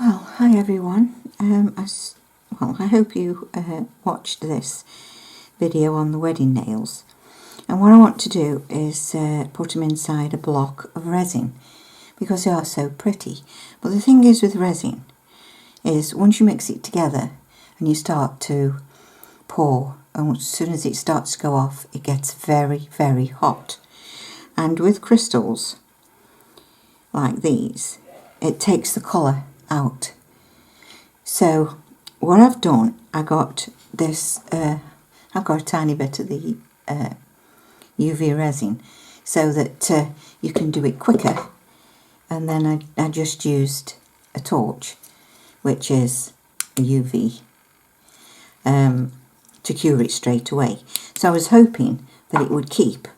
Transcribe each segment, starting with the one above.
Well, hi everyone. I hope you watched this video on the wedding nails. And what I want to do is put them inside a block of resin because they are so pretty. But the thing is with resin is once you mix it together and you start to pour, and as soon as it starts to go off, it gets very, very hot. And with crystals like these, it takes the colour out. So what I've done, I got this, I've got a tiny bit of the UV resin so that you can do it quicker, and then I just used a torch, which is a UV, to cure it straight away. So I was hoping that it would keep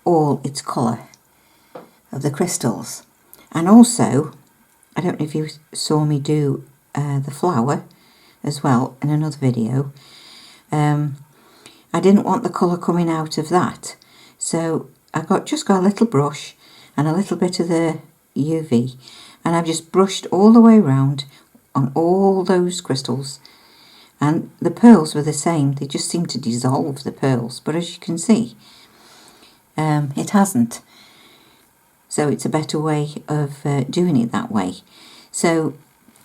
all its colour of the crystals. And also, I don't know if you saw me do the flower as well in another video. I didn't want the colour coming out of that, so I just got a little brush and a little bit of the UV, and I've just brushed all the way around on all those crystals. And the pearls were the same, they just seemed to dissolve, the pearls, but as you can see, it hasn't. So it's a better way of doing it that way. So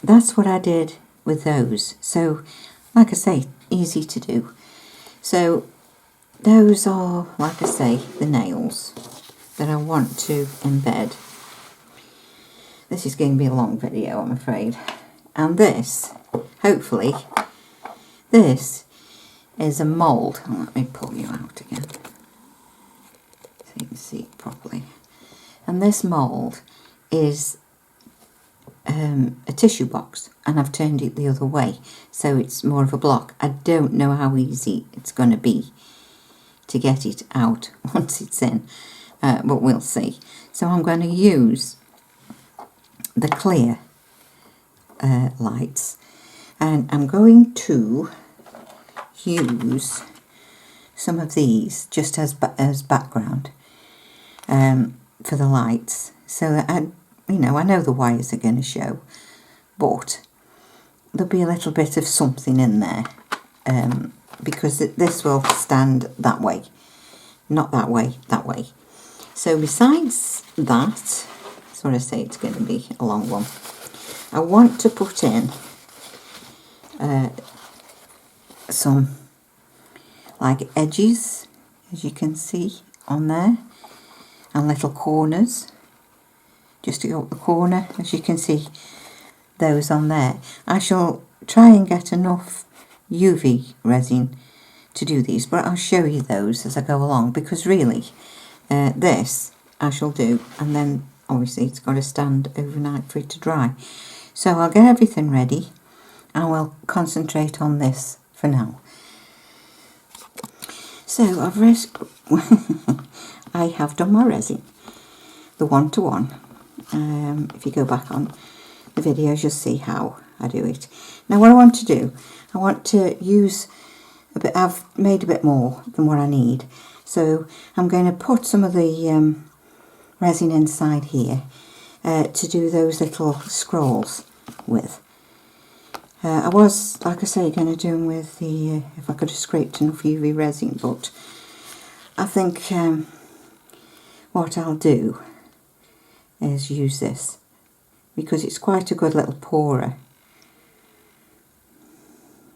that's what I did with those. So like I say, easy to do. So those are, like I say, the nails that I want to embed. This is going to be a long video, I'm afraid. And this, hopefully, this is a mould. Oh, let me pull you out again so you can see it properly. And this mould is a tissue box, and I've turned it the other way so it's more of a block. I don't know how easy it's going to be to get it out once it's in, but we'll see. So I'm going to use the clear lights, and I'm going to use some of these just as background for the lights, so that I know the wires are going to show, but there'll be a little bit of something in there, because this will stand that way, not that way, that way. So besides that, that's what I say, it's going to be a long one. I want to put in some like edges, as you can see on there, and little corners, just to go up the corner, as you can see those on there. I shall try and get enough UV resin to do these, but I'll show you those as I go along, because really this I shall do, and then obviously it's got to stand overnight for it to dry. So I'll get everything ready and we'll concentrate on this for now. So I have done my resin, the 1-to-1. If you go back on the videos, you'll see how I do it. Now what I want to do, I want to use a bit, I've made a bit more than what I need. So I'm going to put some of the resin inside here to do those little scrolls with. I was, like I say, going to do them with the, if I could have scraped enough UV resin, but I think what I'll do is use this, because it's quite a good little pourer.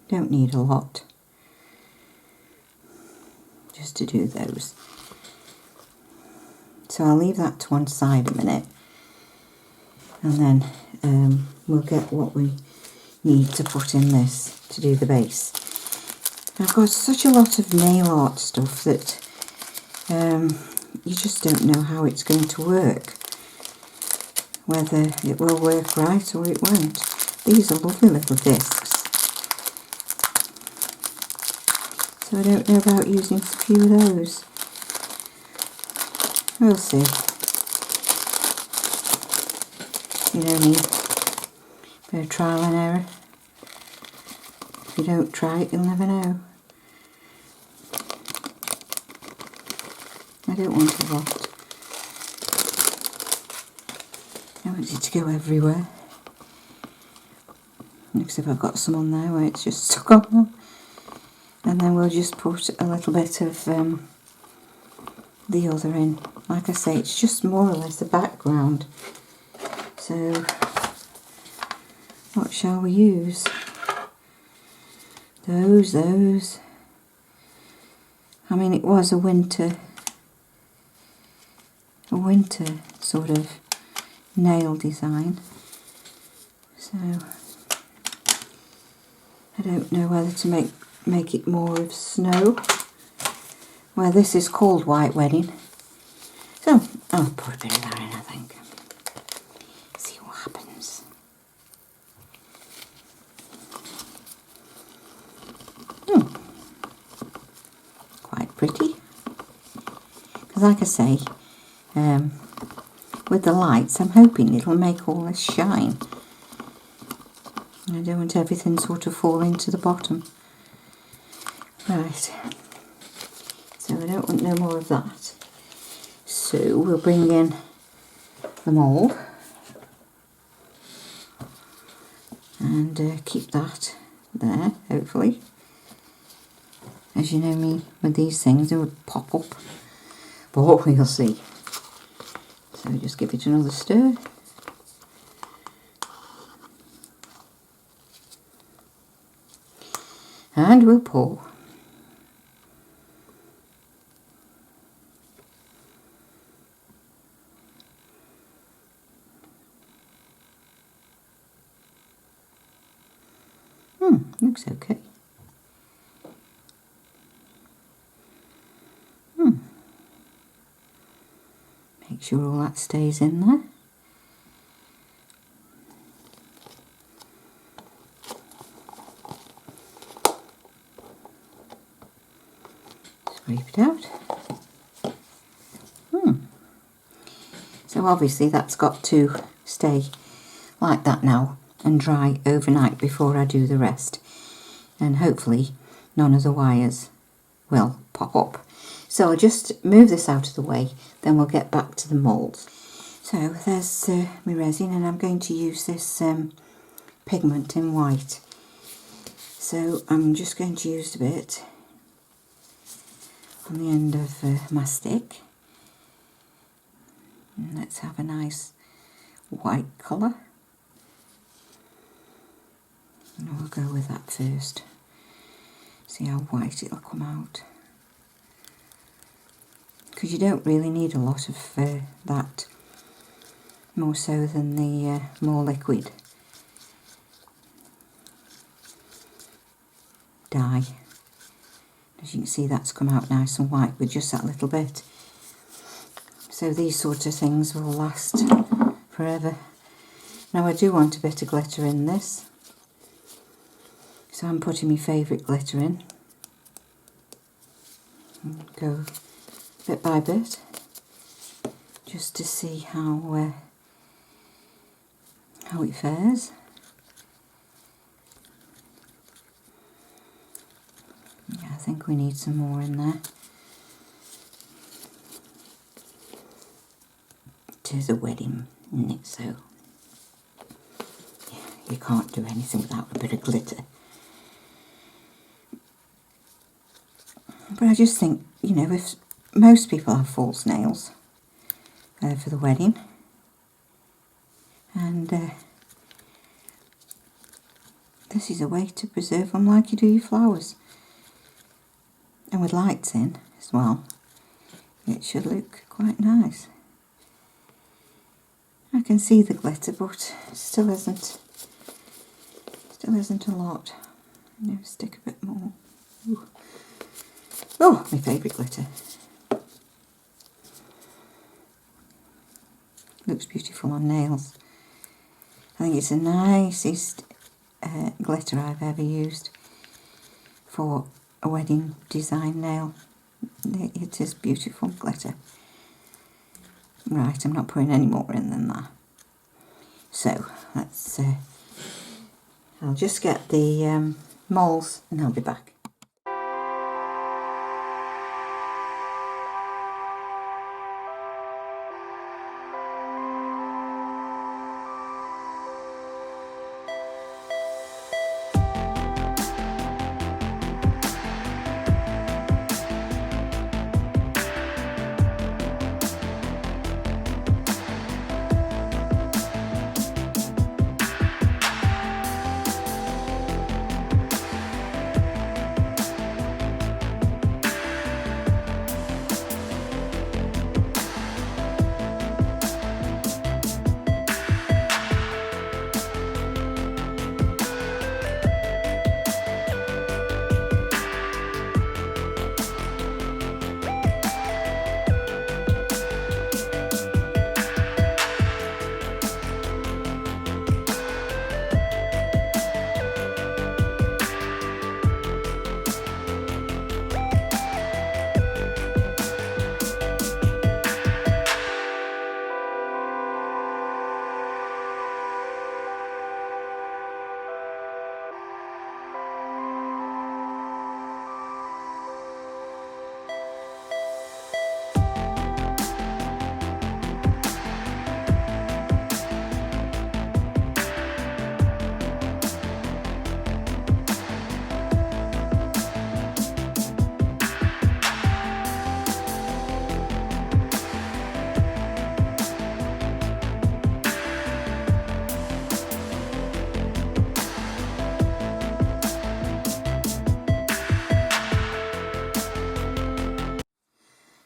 Don't need a lot just to do those. So I'll leave that to one side a minute, and then we'll get what we need to put in this to do the base. I've got such a lot of nail art stuff that you just don't know how it's going to work, whether it will work right or it won't. These are lovely little discs, so I don't know about using a few of those. We'll see. You know me, bit of trial and error. If you don't try it, you'll never know. I don't want a lot. I want it to go everywhere. Next, if I've got some on there where it's just stuck on, and then we'll just put a little bit of the other in. Like I say, it's just more or less a background. So, what shall we use? Those. I mean, it was a winter sort of nail design. So, I don't know whether to make it more of snow. Well, this is called White Wedding. So, I'll put a bit of that in, I think. See what happens. Quite pretty. Because like I say, with the lights, I'm hoping it'll make all this shine. I don't want everything sort of fall into the bottom. Right. So I don't want no more of that. So we'll bring in the mould and keep that there, hopefully. As you know me with these things, they would pop up, but we'll see. So just give it another stir. And we'll pour. Looks okay. Make sure all that stays in there. Scrape it out. So obviously that's got to stay like that now and dry overnight before I do the rest. And hopefully none of the wires will pop up. So I'll just move this out of the way, then we'll get back to the moulds. So there's my resin, and I'm going to use this pigment in white. So I'm just going to use a bit on the end of my stick. And let's have a nice white colour. And we'll go with that first. See how white it'll come out. Because you don't really need a lot of that, more so than the more liquid dye. As you can see, that's come out nice and white with just that little bit. So these sort of things will last forever. Now I do want a bit of glitter in this. So I'm putting my favourite glitter in. Go bit by bit, just to see how it fares. Yeah, I think we need some more in there. It is a wedding, isn't it? So yeah, you can't do anything without a bit of glitter. But I just think, you know, if most people have false nails for the wedding, and this is a way to preserve them like you do your flowers. And with lights in as well, it should look quite nice. I can see the glitter, but it still isn't a lot. You know, stick a bit more. Ooh. Oh, my favourite glitter. Looks beautiful on nails. I think it's the nicest glitter I've ever used for a wedding design nail. It is beautiful glitter. Right, I'm not putting any more in than that. So let's, I'll just get the moulds and I'll be back.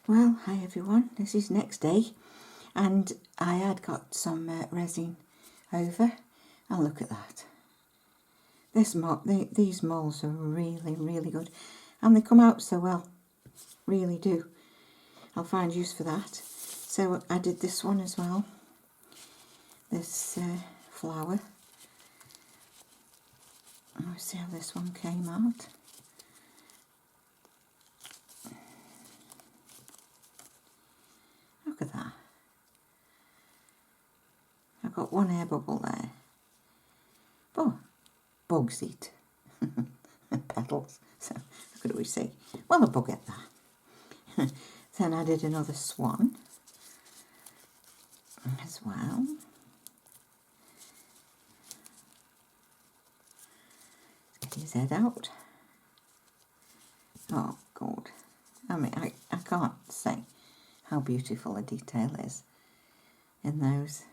Well, hi everyone, this is next day, and I had got some resin over, and look at that. These moulds are really good, and they come out so well, really do. I'll find use for that. So I did this one as well, this flower. Let's see how this one came out. Look at that. I've got one air bubble there. Oh, bugs eat petals. So how could we see? Well, a bug ate that. Then I did another swan as well. Let's get his head out. Oh God. I mean, I can't say how beautiful the detail is in those.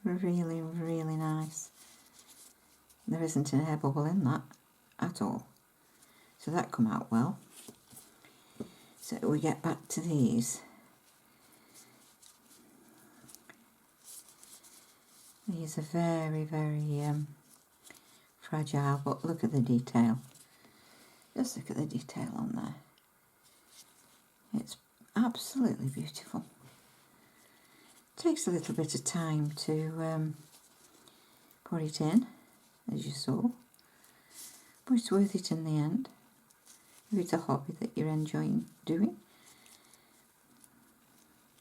Really nice. There isn't an air bubble in that at all, so that come out well. So we get back to these. These are very fragile, but look at the detail. Just look at the detail on there. It's absolutely beautiful. Takes a little bit of time to put it in, as you saw, but it's worth it in the end if it's a hobby that you're enjoying doing.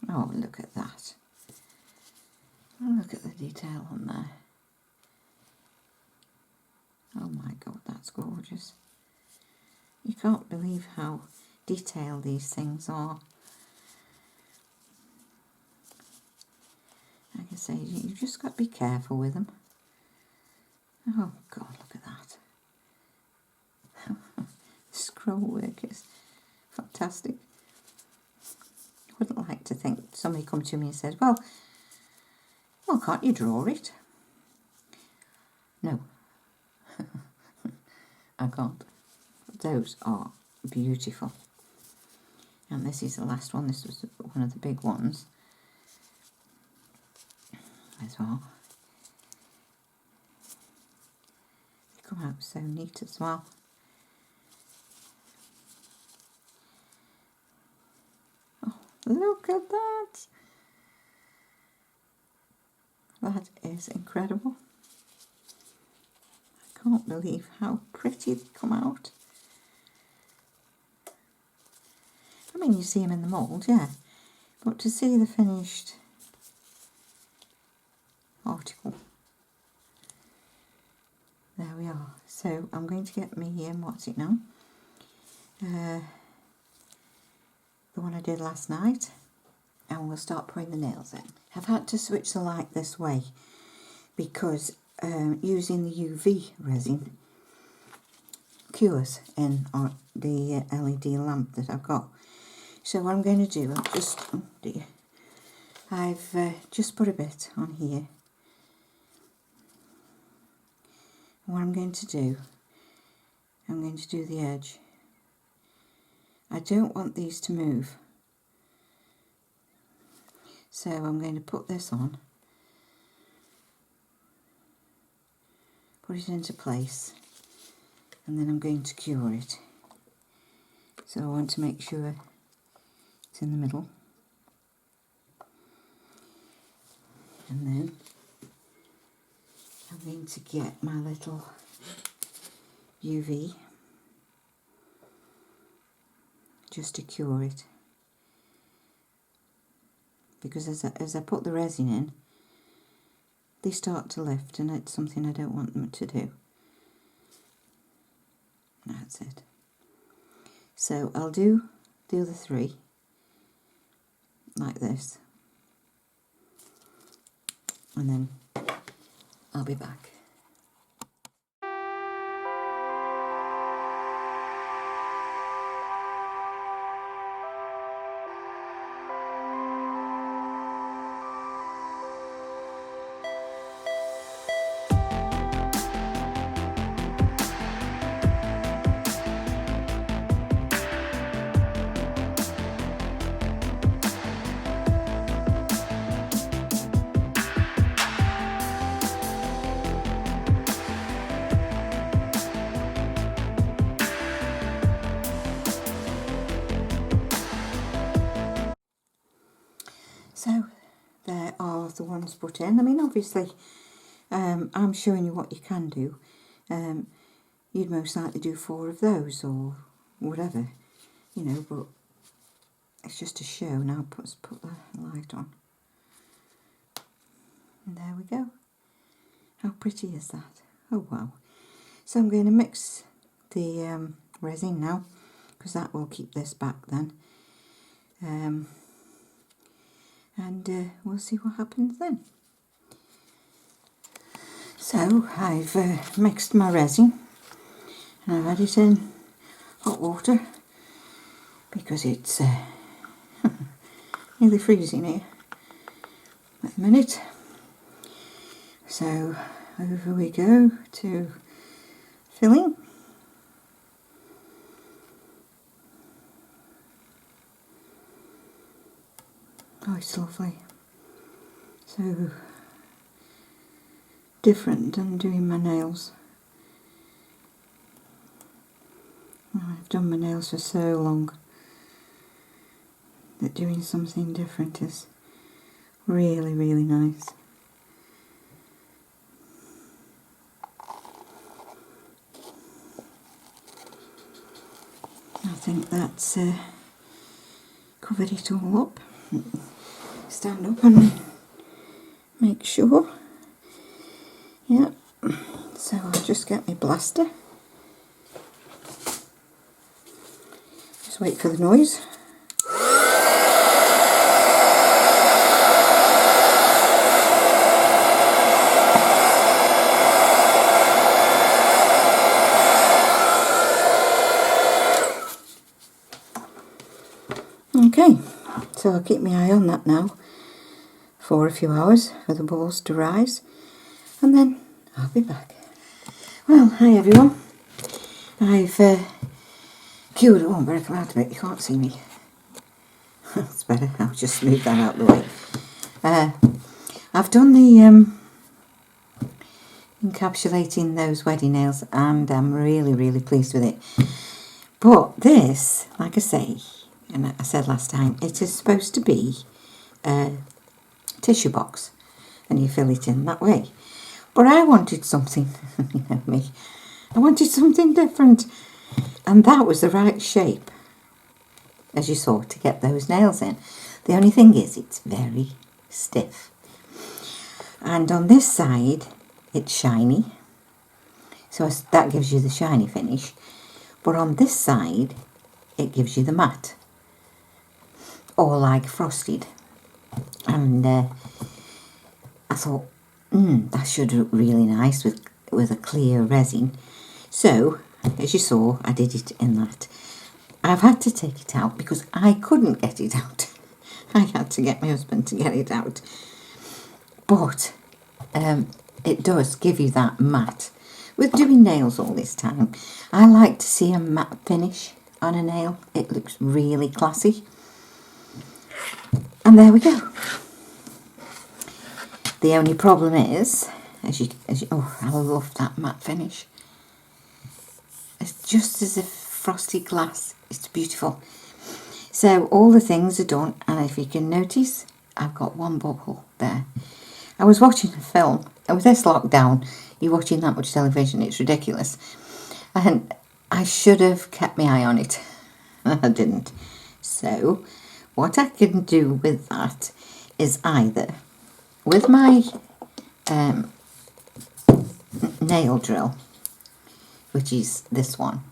Oh, look at that. Oh, look at the detail on there. Oh my God, that's gorgeous. You can't believe how detailed these things are. Like I say, you just got to be careful with them. Oh God, look at that. Scroll work is fantastic. I wouldn't like to think somebody come to me and said, well, can't you draw it? No, I can't. Those are beautiful. And this is the last one. This was one of the big ones as well. They come out so neat as well. Oh, look at that. That is incredible. I can't believe how pretty they come out. I mean, you see them in the mould, yeah, but to see the finished article. There we are. So I'm going to get me, what's it now? The one I did last night, and we'll start putting the nails in. I've had to switch the light this way because using the UV resin cures in the LED lamp that I've got. So what I'm going to do, I've just put a bit on here. And what I'm going to do the edge. I don't want these to move. So I'm going to put this on, put it into place, and then I'm going to cure it. So I want to make sure it's in the middle. And then I'm going to get my little UV just to cure it. Because as I put the resin in, they start to lift, and it's something I don't want them to do. That's it. So I'll do the other three like this, and then I'll be back. So there are the ones put in. I mean, obviously, I'm showing you what you can do. You'd most likely do 4 of those or whatever, you know, but it's just a show. Now let's put the light on. And there we go. How pretty is that? Oh wow. So I'm going to mix the resin now, because that will keep this back then. And we'll see what happens then. So I've mixed my resin, and I've had it in hot water because it's nearly freezing here at the minute. So over we go to filling. Oh, it's lovely. So different than doing my nails. I've done my nails for so long that doing something different is really, really nice. I think that's covered it all up. Stand up and make sure. Yeah, so I'll just get my blaster. Just wait for the noise. Okay, so I'll keep my eye on that now for a few hours for the balls to rise, and then I'll be back. Well, hi everyone. I've cured. Oh, I'm very glad of it. You can't see me. That's better. I'll just move that out of the way. I've done the encapsulating those wedding nails, and I'm really, really pleased with it. But this, like I say, and I said last time, it is supposed to be a tissue box, and you fill it in that way. But I wanted something, you know me, I wanted something different, and that was the right shape, as you saw, to get those nails in. The only thing is, it's very stiff. And on this side it's shiny, so that gives you the shiny finish, but on this side it gives you the matte, or like frosted. And I thought, that should look really nice with a clear resin. So as you saw, I did it in that. I've had to take it out because I couldn't get it out. I had to get my husband to get it out. But it does give you that matte. With doing nails all this time, I like to see a matte finish on a nail. It looks really classy. And there we go. The only problem is, oh, I love that matte finish. It's just as if frosted glass. It's beautiful. So all the things are done, and if you can notice, I've got one bubble there. I was watching a film, and with this lockdown, you're watching that much television, it's ridiculous. And I should have kept my eye on it. I didn't. So what I can do with that is either with my nail drill, which is this one,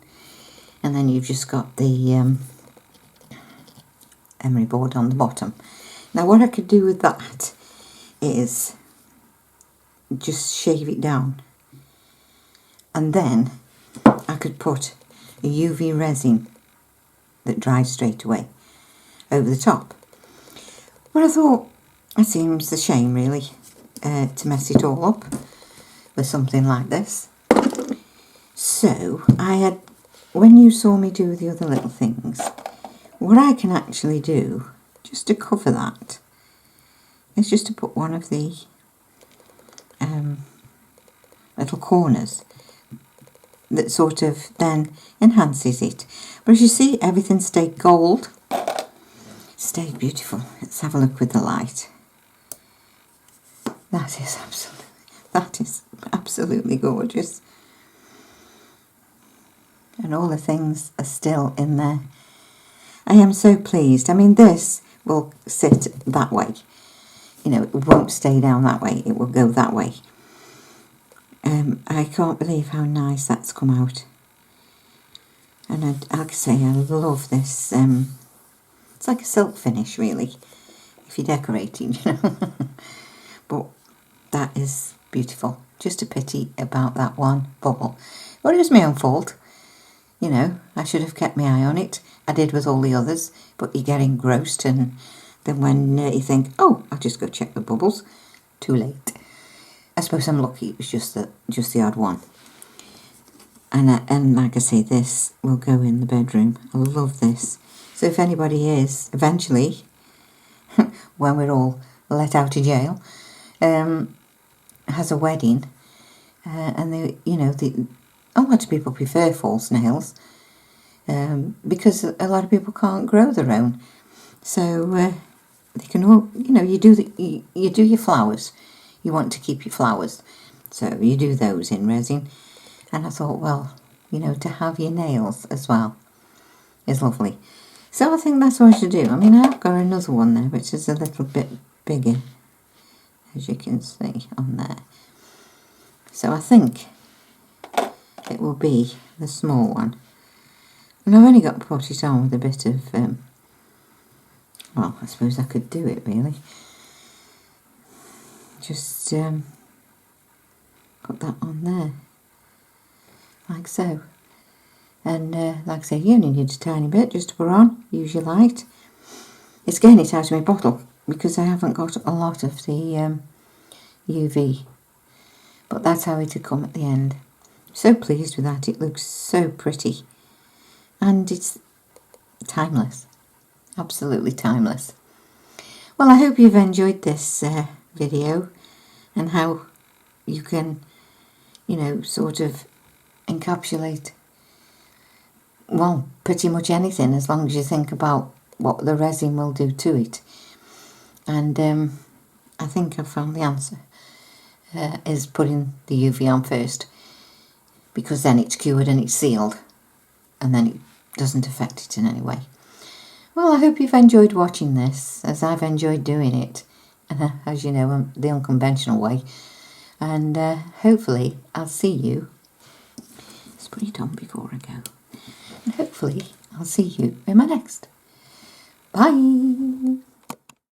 and then you've just got the emery board on the bottom. Now what I could do with that is just shave it down, and then I could put a UV resin that dries straight away over the top. But I thought it seems a shame really to mess it all up with something like this. So when you saw me do the other little things, what I can actually do just to cover that is just to put one of the little corners that sort of then enhances it. But as you see, everything stayed gold, stayed beautiful. Let's have a look with the light. That is absolutely gorgeous. And all the things are still in there. I am so pleased. I mean, this will sit that way. You know, it won't stay down that way. It will go that way. I can't believe how nice that's come out. And like I say, I love this. It's like a silk finish, really, if you're decorating, you know. But that is beautiful. Just a pity about that one bubble. But it was my own fault. You know, I should have kept my eye on it. I did with all the others, but you get engrossed, and then when you think, oh, I'll just go check the bubbles, too late. I suppose I'm lucky it was just the odd one. And like I say, this will go in the bedroom. I love this. So if anybody is eventually, when we're all let out of jail, has a wedding, and they, you know, a lot of people prefer false nails because a lot of people can't grow their own. So they can all, you know, you do your flowers. You want to keep your flowers, so you do those in resin. And I thought, well, you know, to have your nails as well is lovely. So I think that's what I should do. I mean, I've got another one there which is a little bit bigger, as you can see on there. So I think it will be the small one. And I've only got to put it on with a bit of, well, I suppose I could do it really. Just put that on there, like so. And like I say, you only need a tiny bit just to put on. Use your light. It's getting it out of my bottle because I haven't got a lot of the UV. But that's how it had come at the end. So pleased with that. It looks so pretty. And it's timeless. Absolutely timeless. Well, I hope you've enjoyed this video and how you can, you know, sort of encapsulate, well, pretty much anything as long as you think about what the resin will do to it. And I think I've found the answer, is putting the UV on first, because then it's cured and it's sealed and then it doesn't affect it in any way. Well, I hope you've enjoyed watching this as I've enjoyed doing it. as you know, the unconventional way. And hopefully I'll see you. Let's put it on before I go. And hopefully I'll see you in my next. Bye.